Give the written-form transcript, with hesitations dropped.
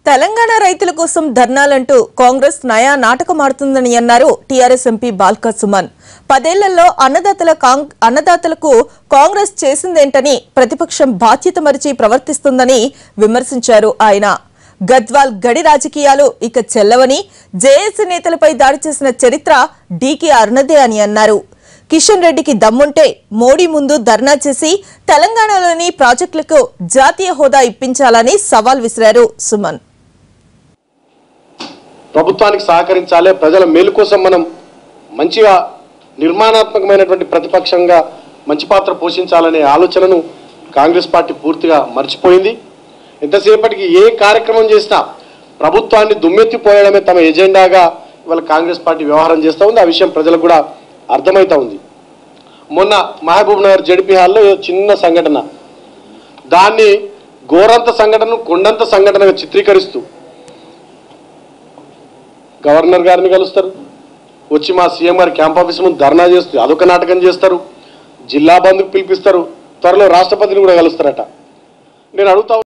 తెలంగాణ రైతుల కోసం ధర్నాలంటూ కాంగ్రెస్ నయా నాటకమాడుతుందని అన్నారు టీఆర్ఎస్ ఎంపీ బాల్కా సుమన్. 10 ఏళ్లలో అన్నదాతలకు కాంగ్రెస్ చేసిందేంటని ప్రతిపక్షం బాధ్యత మరిచి ప్రవర్తిస్తుందని విమర్శించారు ఆయన. గద్వాల్ గడి రాజకీయాలు ఇక చెల్లవని, జేఏసీ నేతలపై దాడి చేసిన చరిత్ర డీకే అరుణదే అని అన్నారు. కిషన్ రెడ్డికి దమ్ముంటే మోడీ ముందు ధర్నా చేసి తెలంగాణలోని ప్రాజెక్టులకు జాతీయ హోదా ఇప్పించాలని సవాల్ విసిరారు సుమన్. ప్రభుత్వానికి సహకరించాలి, ప్రజల మేలు కోసం మనం మంచిగా నిర్మాణాత్మకమైనటువంటి ప్రతిపక్షంగా మంచి పాత్ర పోషించాలనే ఆలోచనను కాంగ్రెస్ పార్టీ పూర్తిగా మర్చిపోయింది. ఎంతసేపటికి ఏ కార్యక్రమం చేసినా ప్రభుత్వాన్ని దుమ్మెత్తిపోయడమే తమ ఎజెండాగా ఇవాళ కాంగ్రెస్ పార్టీ వ్యవహారం చేస్తూ ఉంది. ఆ విషయం ప్రజలకు కూడా అర్థమవుతా ఉంది. మొన్న మహబూబ్ నగర్ జడిపి హాల్లో చిన్న సంఘటన, దాన్ని గోరంత సంఘటనను కొండంత సంఘటనగా చిత్రీకరిస్తూ గవర్నర్ గారిని కలుస్తారు, వచ్చి మా సీఎం గారి క్యాంప్ ఆఫీస్ ముందు ధర్నా చేస్తూ అదొక నాటకం చేస్తారు, జిల్లా బంద్కు పిలిపిస్తారు, త్వరలో రాష్ట్రపతిని కూడా కలుస్తారట. నేను అడుగుతా